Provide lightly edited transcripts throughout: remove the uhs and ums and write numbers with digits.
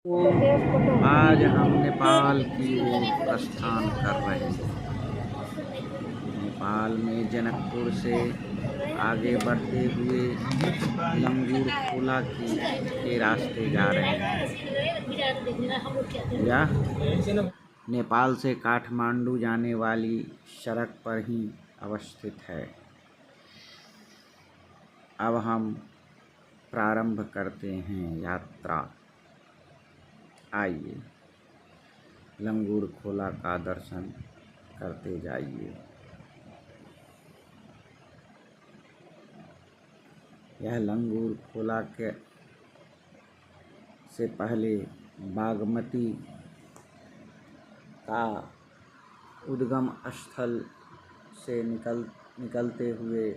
आज हम नेपाल की ओर प्रस्थान कर रहे हैं। नेपाल में जनकपुर से आगे बढ़ते हुए लंगूर खोला के रास्ते जा रहे हैं। यह नेपाल से काठमांडू जाने वाली सड़क पर ही अवस्थित है। अब हम प्रारंभ करते हैं यात्रा। आइए लंगूर खोला का दर्शन करते जाइए। यह लंगूर खोला के से पहले बागमती का उद्गम स्थल से निकलते हुए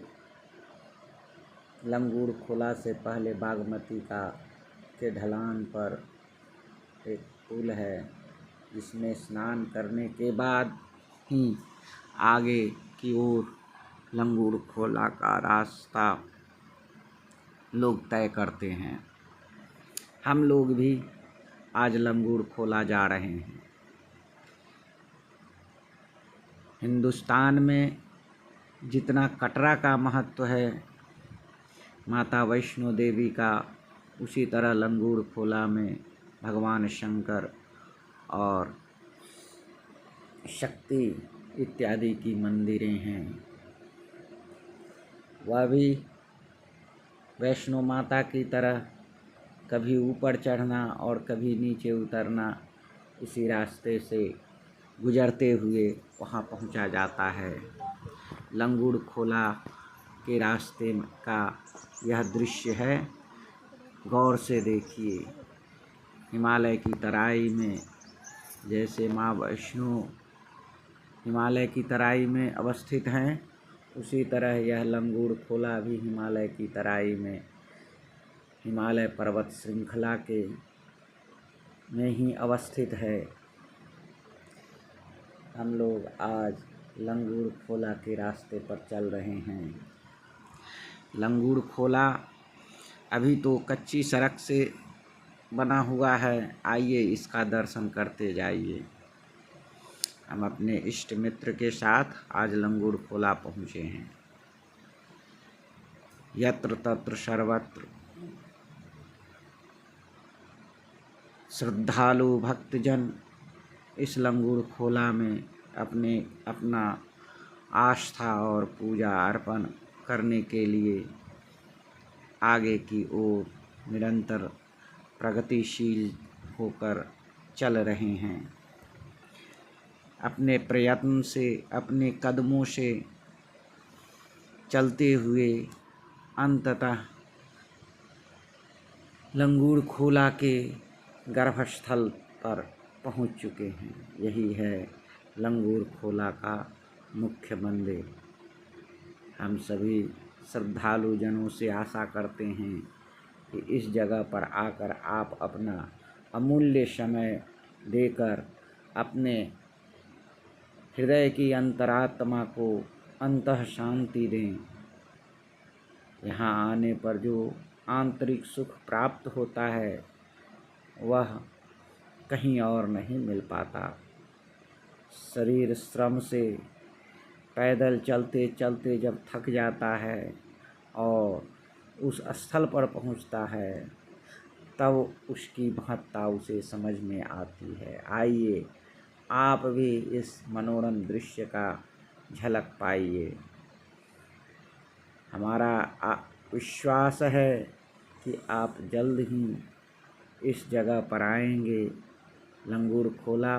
लंगूर खोला से पहले बागमती के ढलान पर एक पुल है, जिसमें स्नान करने के बाद ही आगे की ओर लंगूर खोला का रास्ता लोग तय करते हैं। हम लोग भी आज लंगूर खोला जा रहे हैं। हिंदुस्तान में जितना कटरा का महत्व है माता वैष्णो देवी का, उसी तरह लंगूर खोला में भगवान शंकर और शक्ति इत्यादि की मंदिरें हैं। वह भी वैष्णो माता की तरह कभी ऊपर चढ़ना और कभी नीचे उतरना, इसी रास्ते से गुजरते हुए वहाँ पहुँचा जाता है। लंगूर खोला के रास्ते का यह दृश्य है, गौर से देखिए। हिमालय की तराई में जैसे माँ वैष्णो हिमालय की तराई में अवस्थित हैं, उसी तरह यह लंगूर खोला भी हिमालय की तराई में हिमालय पर्वत श्रृंखला में ही अवस्थित है। हम लोग आज लंगूर खोला के रास्ते पर चल रहे हैं। लंगूर खोला अभी तो कच्ची सड़क से बना हुआ है। आइए इसका दर्शन करते जाइए। हम अपने इष्ट मित्र के साथ आज लंगूर खोला पहुँचे हैं। यत्र तत्र सर्वत्र श्रद्धालु भक्तजन इस लंगूर खोला में अपना आस्था और पूजा अर्पण करने के लिए आगे की ओर निरंतर प्रगतिशील होकर चल रहे हैं। अपने प्रयत्न से, अपने कदमों से चलते हुए अंततः लंगूर खोला के गर्भस्थल पर पहुंच चुके हैं। यही है लंगूर खोला का मुख्य मंदिर। हम सभी श्रद्धालु जनों से आशा करते हैं कि इस जगह पर आकर आप अपना अमूल्य समय देकर अपने हृदय की अंतरात्मा को अंतः शांति दें। यहाँ आने पर जो आंतरिक सुख प्राप्त होता है वह कहीं और नहीं मिल पाता। शरीर श्रम से पैदल चलते चलते जब थक जाता है और उस स्थल पर पहुंचता है, तब उसकी महत्ता उसे समझ में आती है। आइए आप भी इस मनोरम दृश्य का झलक पाइए। हमारा विश्वास है कि आप जल्द ही इस जगह पर आएंगे। लंगूर खोला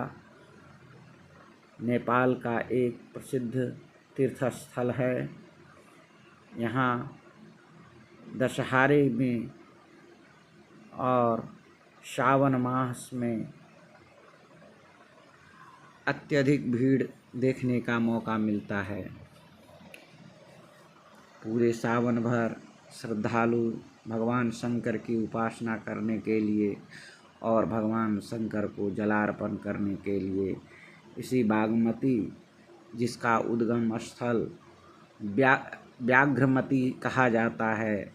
नेपाल का एक प्रसिद्ध तीर्थ स्थल है। यहाँ दशहरे में और सावन मास में अत्यधिक भीड़ देखने का मौका मिलता है। पूरे सावन भर श्रद्धालु भगवान शंकर की उपासना करने के लिए और भगवान शंकर को जलार्पण करने के लिए इसी बागमती, जिसका उद्गम स्थल व्याघ्रमती कहा जाता है,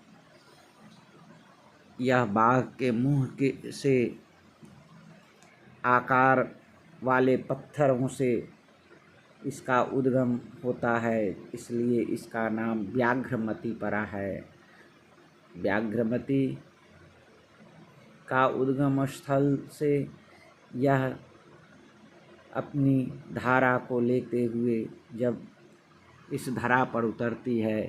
यह बाघ के मुंह से आकार वाले पत्थरों से इसका उद्गम होता है, इसलिए इसका नाम व्याघ्रमती पड़ा है। व्याघ्रमती का उद्गम स्थल से यह अपनी धारा को लेते हुए जब इस धरा पर उतरती है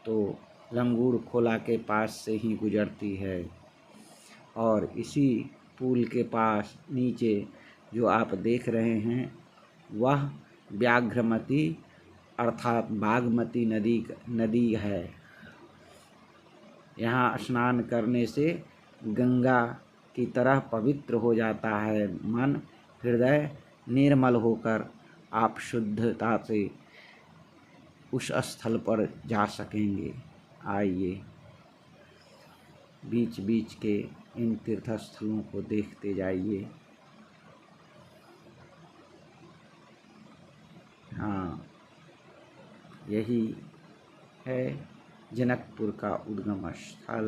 तो लंगूर खोला के पास से ही गुजरती है। और इसी पुल के पास नीचे जो आप देख रहे हैं वह व्याघ्रमती अर्थात बागमती नदी है। यहाँ स्नान करने से गंगा की तरह पवित्र हो जाता है मन, हृदय निर्मल होकर आप शुद्धता से उस स्थल पर जा सकेंगे। आइए बीच बीच के इन तीर्थ स्थलों को देखते जाइए। हाँ, यही है जनकपुर का उद्गम स्थल।